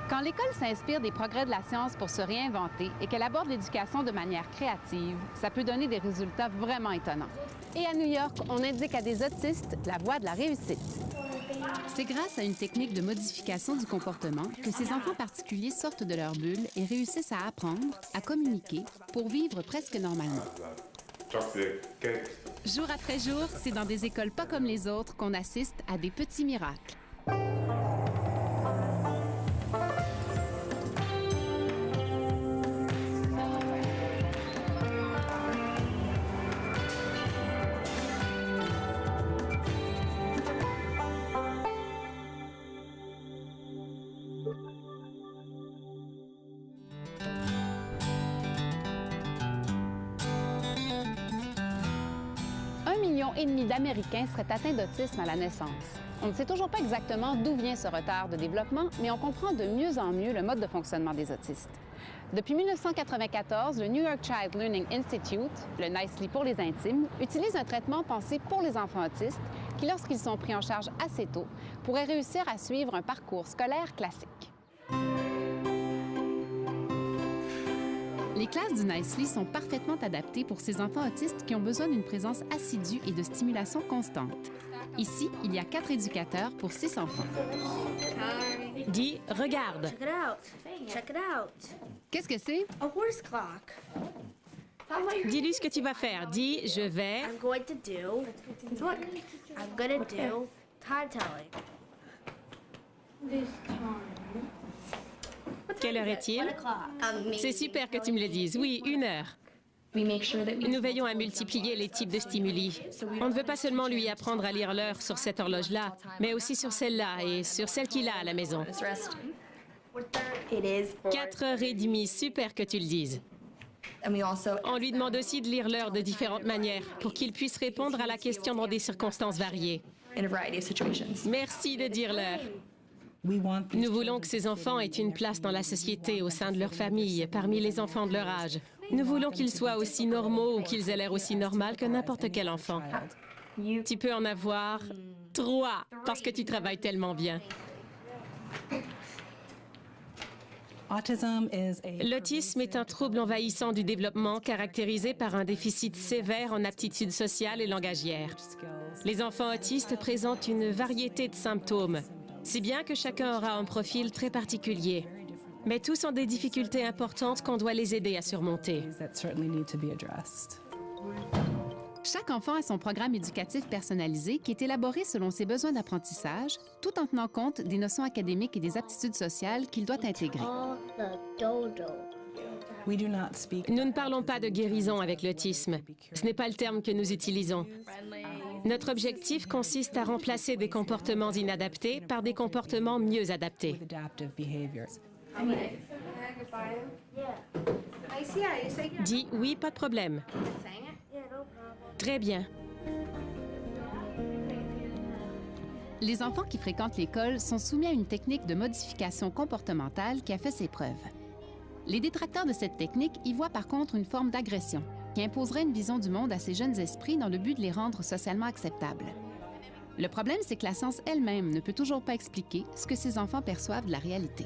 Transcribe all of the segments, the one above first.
Quand l'école s'inspire des progrès de la science pour se réinventer et qu'elle aborde l'éducation de manière créative, ça peut donner des résultats vraiment étonnants. Et à New York, on indique à des autistes la voie de la réussite. C'est grâce à une technique de modification du comportement que ces enfants particuliers sortent de leur bulle et réussissent à apprendre, à communiquer, pour vivre presque normalement. Jour après jour, c'est dans des écoles pas comme les autres qu'on assiste à des petits miracles. Et demi d'Américains seraient atteints d'autisme à la naissance. On ne sait toujours pas exactement d'où vient ce retard de développement, mais on comprend de mieux en mieux le mode de fonctionnement des autistes. Depuis 1994, le New York Child Learning Institute, le Nicely pour les intimes, utilise un traitement pensé pour les enfants autistes qui, lorsqu'ils sont pris en charge assez tôt, pourraient réussir à suivre un parcours scolaire classique. Les classes du Nicely sont parfaitement adaptées pour ces enfants autistes qui ont besoin d'une présence assidue et de stimulation constante. Ici, il y a 4 éducateurs pour 6 enfants. Dis, regarde. Check it out. Check it out. Qu'est-ce que c'est? A horse clock. Dis-lui ce que tu vas faire. Dis, je vais... I'm going to do. Look. I'm gonna do time telling. Quelle heure est-il? 1 o'clock. C'est super que tu me le dises. Oui, 1 heure. Nous veillons à multiplier les types de stimuli. On ne veut pas seulement lui apprendre à lire l'heure sur cette horloge-là, mais aussi sur celle-là et sur celle qu'il a à la maison. 4h30, super que tu le dises. On lui demande aussi de lire l'heure de différentes manières pour qu'il puisse répondre à la question dans des circonstances variées. Merci de dire l'heure. Nous voulons que ces enfants aient une place dans la société, au sein de leur famille, parmi les enfants de leur âge. Nous voulons qu'ils soient aussi normaux ou qu'ils aient l'air aussi normal que n'importe quel enfant. Tu peux en avoir 3 parce que tu travailles tellement bien. L'autisme est un trouble envahissant du développement caractérisé par un déficit sévère en aptitudes sociales et langagières. Les enfants autistes présentent une variété de symptômes, si bien que chacun aura un profil très particulier. Mais tous ont des difficultés importantes qu'on doit les aider à surmonter. Chaque enfant a son programme éducatif personnalisé qui est élaboré selon ses besoins d'apprentissage, tout en tenant compte des notions académiques et des aptitudes sociales qu'il doit intégrer. Nous ne parlons pas de guérison avec l'autisme. Ce n'est pas le terme que nous utilisons. Notre objectif consiste à remplacer des comportements inadaptés par des comportements mieux adaptés. Dis oui, pas de problème. Très bien. Les enfants qui fréquentent l'école sont soumis à une technique de modification comportementale qui a fait ses preuves. Les détracteurs de cette technique y voient par contre une forme d'agression qui imposerait une vision du monde à ces jeunes esprits dans le but de les rendre socialement acceptables. Le problème, c'est que la science elle-même ne peut toujours pas expliquer ce que ces enfants perçoivent de la réalité.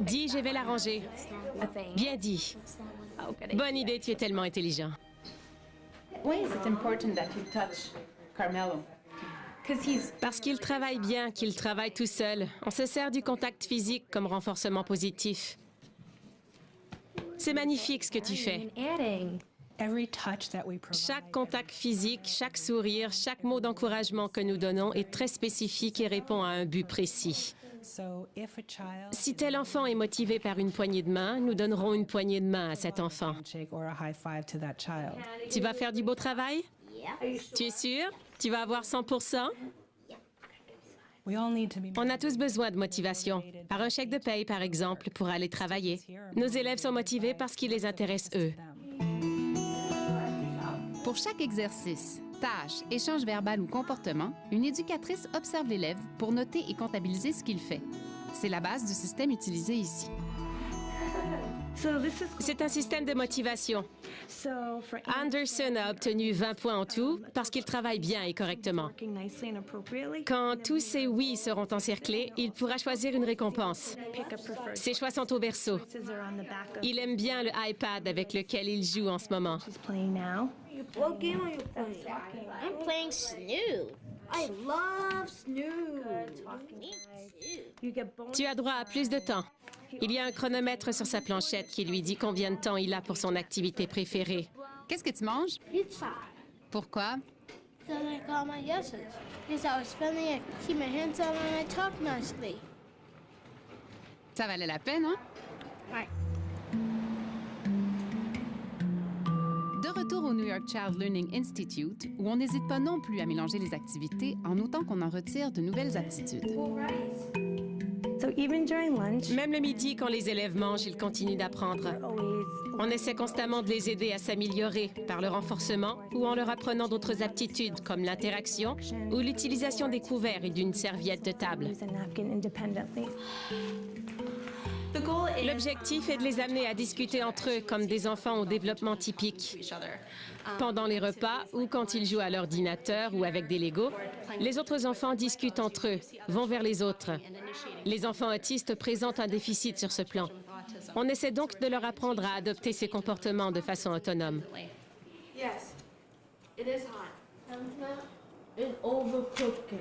Dis, je vais l'arranger. Bien dit. Bonne idée, tu es tellement intelligent. Parce qu'il travaille bien, qu'il travaille tout seul. On se sert du contact physique comme renforcement positif. C'est magnifique ce que tu fais. Chaque contact physique, chaque sourire, chaque mot d'encouragement que nous donnons est très spécifique et répond à un but précis. Si tel enfant est motivé par une poignée de main, nous donnerons une poignée de main à cet enfant. Tu vas faire du beau travail? Tu es sûr? Tu vas avoir 100%? On a tous besoin de motivation. Par un chèque de paye, par exemple, pour aller travailler. Nos élèves sont motivés parce qu'ils les intéressent eux. Pour chaque exercice, tâche, échange verbal ou comportement, une éducatrice observe l'élève pour noter et comptabiliser ce qu'il fait. C'est la base du système utilisé ici. C'est un système de motivation. Anderson a obtenu 20 points en tout parce qu'il travaille bien et correctement. Quand tous ses oui seront encerclés, il pourra choisir une récompense. Ses choix sont au berceau. Il aime bien le iPad avec lequel il joue en ce moment. What game are you playing? I'm playing Snood. I love Snood. Tu as droit à plus de temps. Il y a un chronomètre sur sa planchette qui lui dit combien de temps il a pour son activité préférée. Qu'est-ce que tu manges? Pizza. Pourquoi? Because I got my yeses. Because I was spending it, keep my hands on and I talk nicely. Ça valait la peine, hein? Right. De retour au New York Child Learning Institute, où on n'hésite pas non plus à mélanger les activités en autant qu'on en retire de nouvelles aptitudes. Même le midi, quand les élèves mangent, ils continuent d'apprendre. On essaie constamment de les aider à s'améliorer par le renforcement ou en leur apprenant d'autres aptitudes comme l'interaction ou l'utilisation des couverts et d'une serviette de table. L'objectif est de les amener à discuter entre eux comme des enfants au développement typique. Pendant les repas ou quand ils jouent à l'ordinateur ou avec des Legos, les autres enfants discutent entre eux, vont vers les autres. Les enfants autistes présentent un déficit sur ce plan. On essaie donc de leur apprendre à adopter ces comportements de façon autonome. Yes, it is hot. It's overcooking.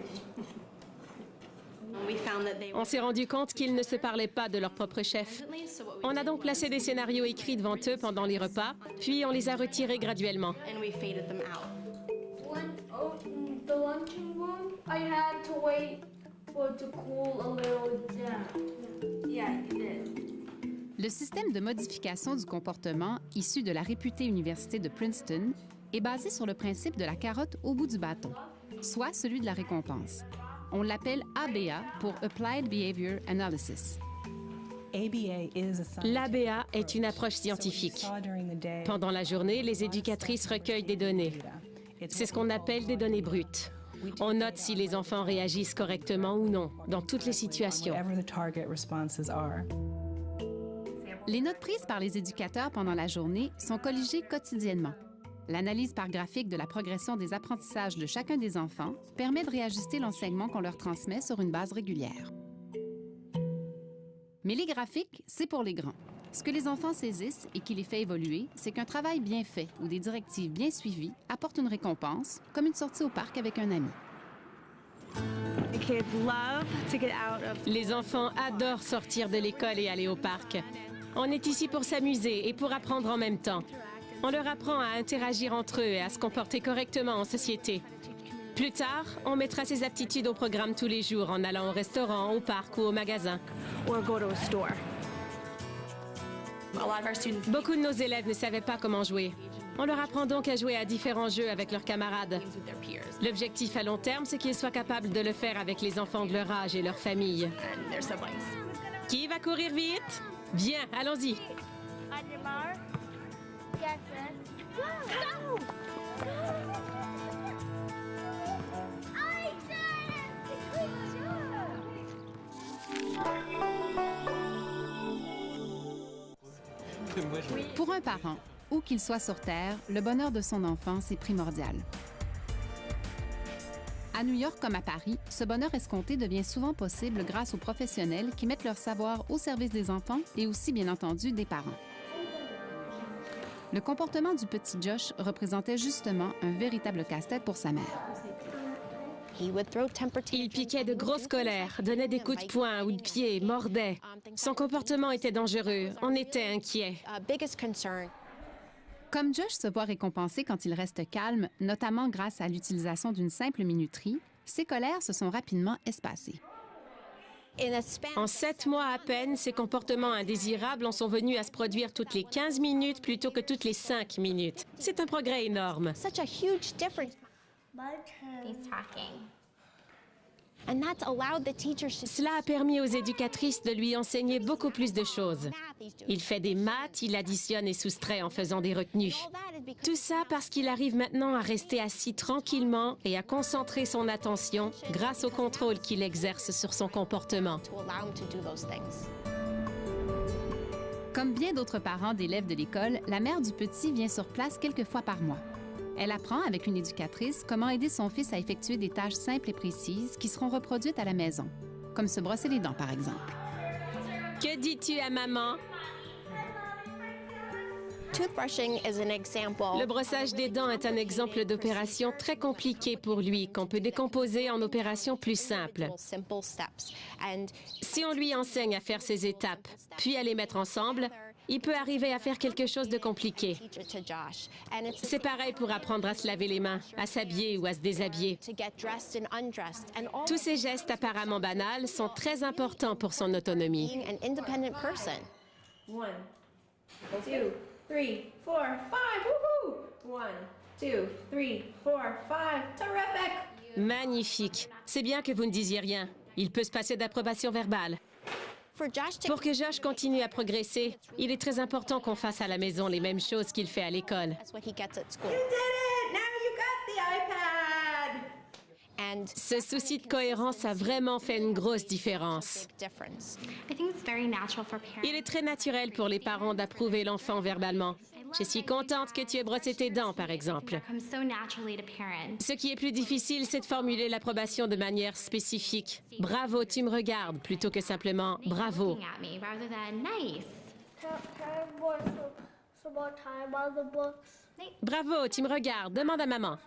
On s'est rendu compte qu'ils ne se parlaient pas de leur propre chef. On a donc placé des scénarios écrits devant eux pendant les repas, puis on les a retirés graduellement. The lunching room, I had to wait for it to cool a little down. Yeah, you did. Le système de modification du comportement issu de la réputée université de Princeton est basé sur le principe de la carotte au bout du bâton, soit celui de la récompense. On l'appelle ABA pour Applied Behavior Analysis. L'ABA est une approche scientifique. Pendant la journée, les éducatrices recueillent des données. C'est ce qu'on appelle des données brutes. On note si les enfants réagissent correctement ou non, dans toutes les situations. Les notes prises par les éducateurs pendant la journée sont colligées quotidiennement. L'analyse par graphique de la progression des apprentissages de chacun des enfants permet de réajuster l'enseignement qu'on leur transmet sur une base régulière. Mais les graphiques, c'est pour les grands. Ce que les enfants saisissent et qui les fait évoluer, c'est qu'un travail bien fait ou des directives bien suivies apportent une récompense, comme une sortie au parc avec un ami. Les enfants adorent sortir de l'école et aller au parc. On est ici pour s'amuser et pour apprendre en même temps. On leur apprend à interagir entre eux et à se comporter correctement en société. Plus tard, on mettra ces aptitudes au programme tous les jours en allant au restaurant, au parc ou au magasin. Beaucoup de nos élèves ne savaient pas comment jouer. On leur apprend donc à jouer à différents jeux avec leurs camarades. L'objectif à long terme, c'est qu'ils soient capables de le faire avec les enfants de leur âge et leur famille. Qui va courir vite? Bien, allons-y. Pour un parent, où qu'il soit sur Terre, le bonheur de son enfant, c'est primordial. À New York comme à Paris, ce bonheur escompté devient souvent possible grâce aux professionnels qui mettent leur savoir au service des enfants et aussi, bien entendu, des parents. Le comportement du petit Josh représentait justement un véritable casse-tête pour sa mère. Il piquait de grosses colères, donnait des coups de poing ou de pied, mordait. Son comportement était dangereux. On était inquiets. Comme Josh se voit récompensé quand il reste calme, notamment grâce à l'utilisation d'une simple minuterie, ses colères se sont rapidement espacées. En 7 mois à peine, ces comportements indésirables en sont venus à se produire toutes les 15 minutes plutôt que toutes les 5 minutes. C'est un progrès énorme. Cela a permis aux éducatrices de lui enseigner beaucoup plus de choses. Il fait des maths, il additionne et soustrait en faisant des retenues. Tout ça parce qu'il arrive maintenant à rester assis tranquillement et à concentrer son attention grâce au contrôle qu'il exerce sur son comportement. Comme bien d'autres parents d'élèves de l'école, la mère du petit vient sur place quelques fois par mois. Elle apprend avec une éducatrice comment aider son fils à effectuer des tâches simples et précises qui seront reproduites à la maison, comme se brosser les dents par exemple. Que dis-tu à maman? Le brossage des dents est un exemple d'opération très compliquée pour lui, qu'on peut décomposer en opérations plus simples. Si on lui enseigne à faire ces étapes, puis à les mettre ensemble, il peut arriver à faire quelque chose de compliqué. C'est pareil pour apprendre à se laver les mains, à s'habiller ou à se déshabiller. Tous ces gestes apparemment banals sont très importants pour son autonomie. 1, 2, 3, 4, 5. Woohoo! 1, 2, 3, 4, 5. Terrific! Magnifique. C'est bien que vous ne disiez rien. Il peut se passer d'approbation verbale. Pour que Josh continue à progresser, il est très important qu'on fasse à la maison les mêmes choses qu'il fait à l'école. You did it! Now you got the iPad! Ce souci de cohérence a vraiment fait une grosse différence. Il est très naturel pour les parents d'approuver l'enfant verbalement. Je suis contente que tu aies brossé tes dents, par exemple. Ce qui est plus difficile, c'est de formuler l'approbation de manière spécifique. Bravo, tu me regardes, plutôt que simplement bravo. Bravo, tu me regardes, demande à maman.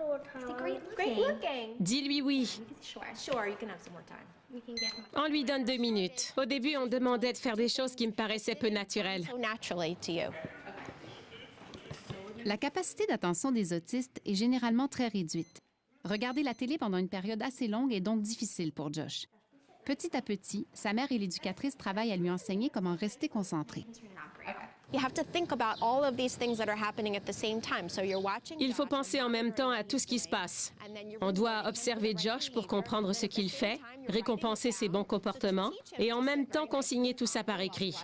Dis-lui oui. On lui donne 2 minutes. Au début, on demandait de faire des choses qui me paraissaient peu naturelles. La capacité d'attention des autistes est généralement très réduite. Regarder la télé pendant une période assez longue est donc difficile pour Josh. Petit à petit, sa mère et l'éducatrice travaillent à lui enseigner comment rester concentré. Il faut penser en même temps à tout ce qui se passe. On doit observer Josh pour comprendre ce qu'il fait, récompenser ses bons comportements et en même temps consigner tout ça par écrit.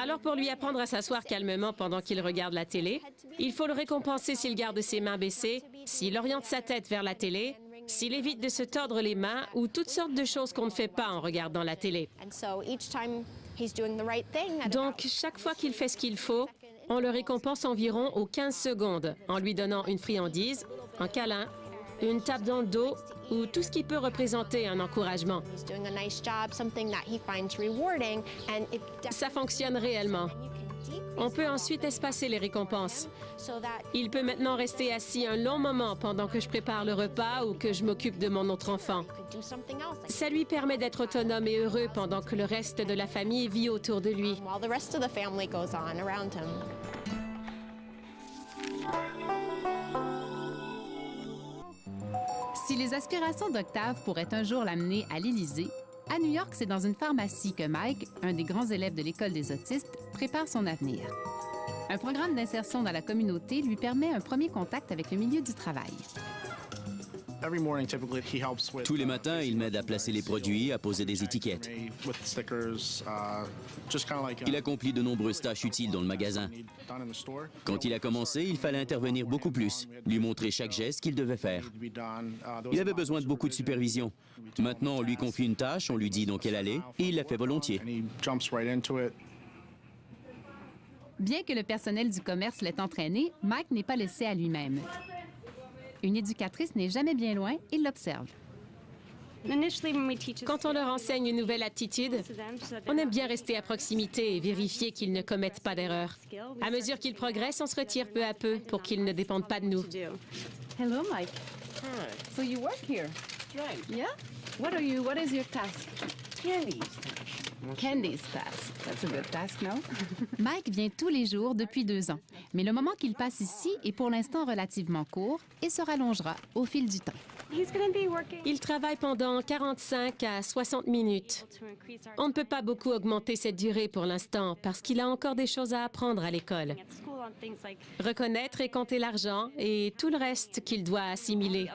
Alors pour lui apprendre à s'asseoir calmement pendant qu'il regarde la télé, il faut le récompenser s'il garde ses mains baissées, s'il oriente sa tête vers la télé, s'il évite de se tordre les mains ou toutes sortes de choses qu'on ne fait pas en regardant la télé. Donc, chaque fois qu'il fait ce qu'il faut, on le récompense environ aux 15 secondes en lui donnant une friandise, un câlin, une tape dans le dos ou tout ce qui peut représenter un encouragement. Ça fonctionne réellement. On peut ensuite espacer les récompenses. Il peut maintenant rester assis un long moment pendant que je prépare le repas ou que je m'occupe de mon autre enfant. Ça lui permet d'être autonome et heureux pendant que le reste de la famille vit autour de lui. Si les aspirations d'Octave pourraient un jour l'amener à l'Élysée, à New York, c'est dans une pharmacie que Mike, un des grands élèves de l'école des autistes, prépare son avenir. Un programme d'insertion dans la communauté lui permet un premier contact avec le milieu du travail. Tous les matins, il m'aide à placer les produits, à poser des étiquettes. Il accomplit de nombreuses tâches utiles dans le magasin. Quand il a commencé, il fallait intervenir beaucoup plus, lui montrer chaque geste qu'il devait faire. Il avait besoin de beaucoup de supervision. Maintenant, on lui confie une tâche, on lui dit donc elle allait, et il la fait volontiers. Bien que le personnel du commerce l'ait entraîné, Mike n'est pas laissé à lui-même. Une éducatrice n'est jamais bien loin et l'observe. Quand on leur enseigne une nouvelle aptitude, on aime bien rester à proximité et vérifier qu'ils ne commettent pas d'erreurs. À mesure qu'ils progressent, on se retire peu à peu pour qu'ils ne dépendent pas de nous. Hello, Mike. So you work here? Right. Yeah? What is your task? Candies. Candy's task. That's a good task, no? Mike vient tous les jours depuis 2 ans, mais le moment qu'il passe ici est pour l'instant relativement court et se rallongera au fil du temps. Il travaille pendant 45 à 60 minutes. On ne peut pas beaucoup augmenter cette durée pour l'instant parce qu'il a encore des choses à apprendre à l'école. Reconnaître et compter l'argent et tout le reste qu'il doit assimiler.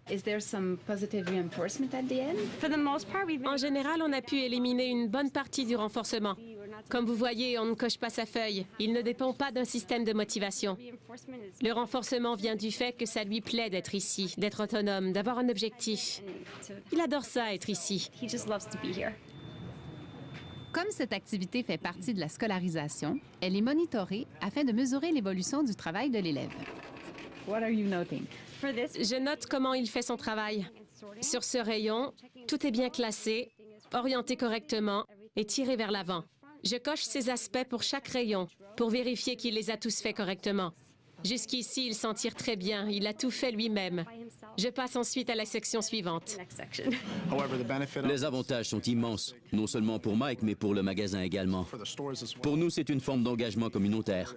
Is there some positive reinforcement at the end? En général, on a pu éliminer une bonne partie du renforcement. Comme vous voyez, on ne coche pas sa feuille. Il ne dépend pas d'un système de motivation. Le renforcement vient du fait que ça lui plaît d'être ici, d'être autonome, d'avoir un objectif. Il adore ça, être ici. Comme cette activité fait partie de la scolarisation, elle est monitorée afin de mesurer l'évolution du travail de l'élève. What are you noting? Je note comment il fait son travail. Sur ce rayon, tout est bien classé, orienté correctement et tiré vers l'avant. Je coche ces aspects pour chaque rayon pour vérifier qu'il les a tous faits correctement. Jusqu'ici, il s'en tire très bien. Il a tout fait lui-même. Je passe ensuite à la section suivante. Les avantages sont immenses, non seulement pour Mike, mais pour le magasin également. Pour nous, c'est une forme d'engagement communautaire.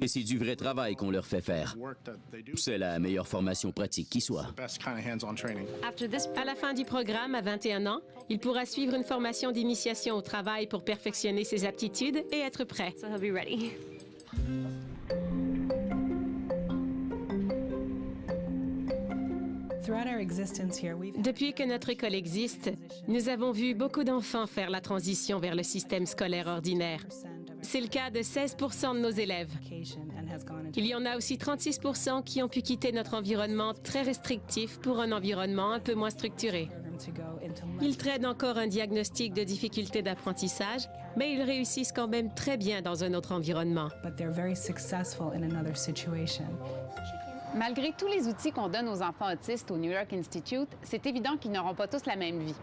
Et c'est du vrai travail qu'on leur fait faire. C'est la meilleure formation pratique qui soit. À la fin du programme, à 21 ans, il pourra suivre une formation d'initiation au travail pour perfectionner ses aptitudes et être prêt. Depuis que notre école existe, nous avons vu beaucoup d'enfants faire la transition vers le système scolaire ordinaire. C'est le cas de 16 de nos élèves. Il y en a aussi 36 qui ont pu quitter notre environnement très restrictif pour un environnement un peu moins structuré. Ils traînent encore un diagnostic de difficulté d'apprentissage, mais ils réussissent quand même très bien dans un autre environnement. Malgré tous les outils qu'on donne aux enfants autistes au New York Institute, c'est évident qu'ils n'auront pas tous la même vie.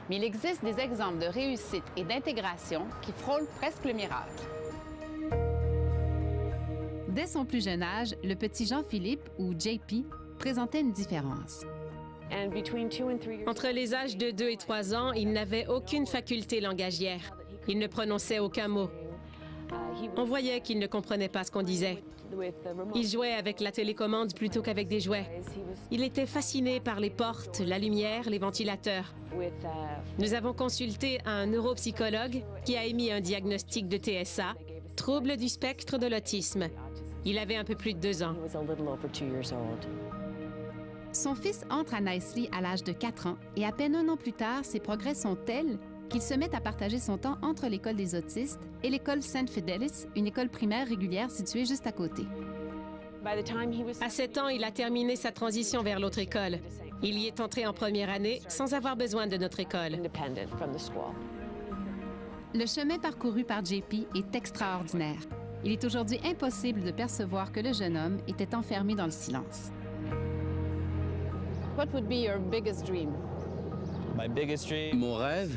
Mais il existe des exemples de réussite et d'intégration qui frôlent presque le miracle. Dès son plus jeune âge, le petit Jean-Philippe, ou JP, présentait une différence. Entre les âges de 2 et 3 ans, il n'avait aucune faculté langagière. Il ne prononçait aucun mot. On voyait qu'il ne comprenait pas ce qu'on disait. Il jouait avec la télécommande plutôt qu'avec des jouets. Il était fasciné par les portes, la lumière, les ventilateurs. Nous avons consulté un neuropsychologue qui a émis un diagnostic de TSA, trouble du spectre de l'autisme. Il avait un peu plus de 2 ans. Son fils entre à Nicely à l'âge de 4 ans et à peine 1 an plus tard, ses progrès sont tels qu'il se met à partager son temps entre l'école des autistes et l'école St. Fidelis, une école primaire régulière située juste à côté. À 7 ans, il a terminé sa transition vers l'autre école. Il y est entré en première année sans avoir besoin de notre école. Le chemin parcouru par JP est extraordinaire. Il est aujourd'hui impossible de percevoir que le jeune homme était enfermé dans le silence. What would be your biggest dream? Mon rêve?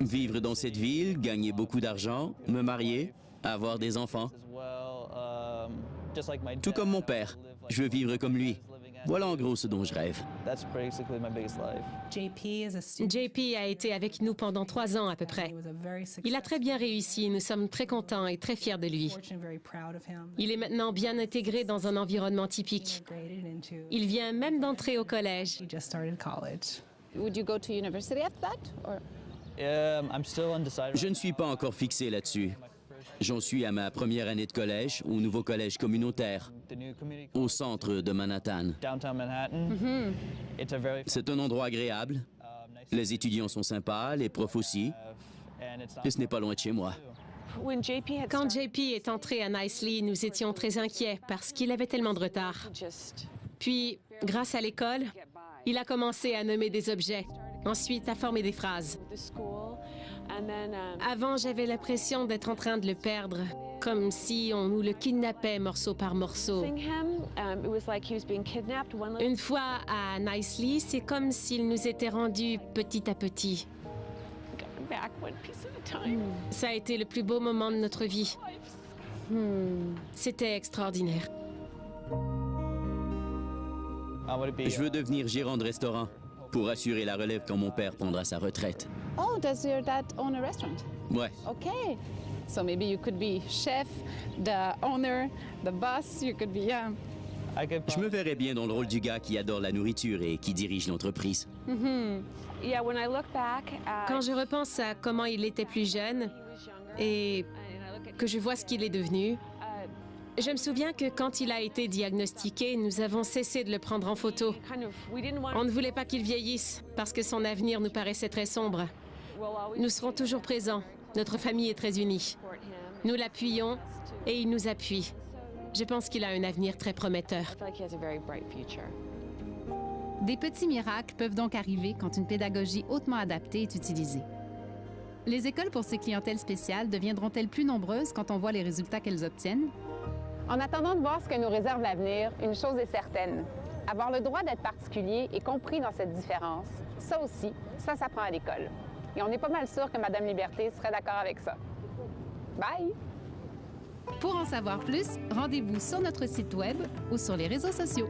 Vivre dans cette ville, gagner beaucoup d'argent, me marier, avoir des enfants. Tout comme mon père. Je veux vivre comme lui. Voilà en gros ce dont je rêve. JP a été avec nous pendant 3 ans à peu près. Il a très bien réussi. Nous sommes très contents et très fiers de lui. Il est maintenant bien intégré dans un environnement typique. Il vient même d'entrer au collège. Would you go to university after that? Or... Je ne suis pas encore fixé là-dessus. J'en suis à ma première année de collège, au nouveau collège communautaire, au centre de Manhattan. C'est un endroit agréable. Les étudiants sont sympas, les profs aussi. Et ce n'est pas loin de chez moi. Quand JP est entré à Nicely, nous étions très inquiets parce qu'il avait tellement de retard. Puis, grâce à l'école, il a commencé à nommer des objets, ensuite à former des phrases. Avant, j'avais l'impression d'être en train de le perdre, comme si on nous le kidnappait morceau par morceau. Une fois à Nicely, c'est comme s'il nous était rendu petit à petit. Ça a été le plus beau moment de notre vie. C'était extraordinaire. Je veux devenir gérant de restaurant pour assurer la relève quand mon père prendra sa retraite. Oh, does your dad own a restaurant? Ouais. Okay. So maybe you could be chef, the owner, the boss, you could be... Je me verrais bien dans le rôle du gars qui adore la nourriture et qui dirige l'entreprise. Quand je repense à comment il était plus jeune et que je vois ce qu'il est devenu, je me souviens que quand il a été diagnostiqué, nous avons cessé de le prendre en photo. On ne voulait pas qu'il vieillisse parce que son avenir nous paraissait très sombre. Nous serons toujours présents. Notre famille est très unie. Nous l'appuyons et il nous appuie. Je pense qu'il a un avenir très prometteur. Des petits miracles peuvent donc arriver quand une pédagogie hautement adaptée est utilisée. Les écoles pour ces clientèles spéciales deviendront-elles plus nombreuses quand on voit les résultats qu'elles obtiennent? En attendant de voir ce que nous réserve l'avenir, une chose est certaine. Avoir le droit d'être particulier et compris dans cette différence, ça aussi, ça s'apprend à l'école. Et on est pas mal sûr que Mme Liberté serait d'accord avec ça. Bye! Pour en savoir plus, rendez-vous sur notre site Web ou sur les réseaux sociaux.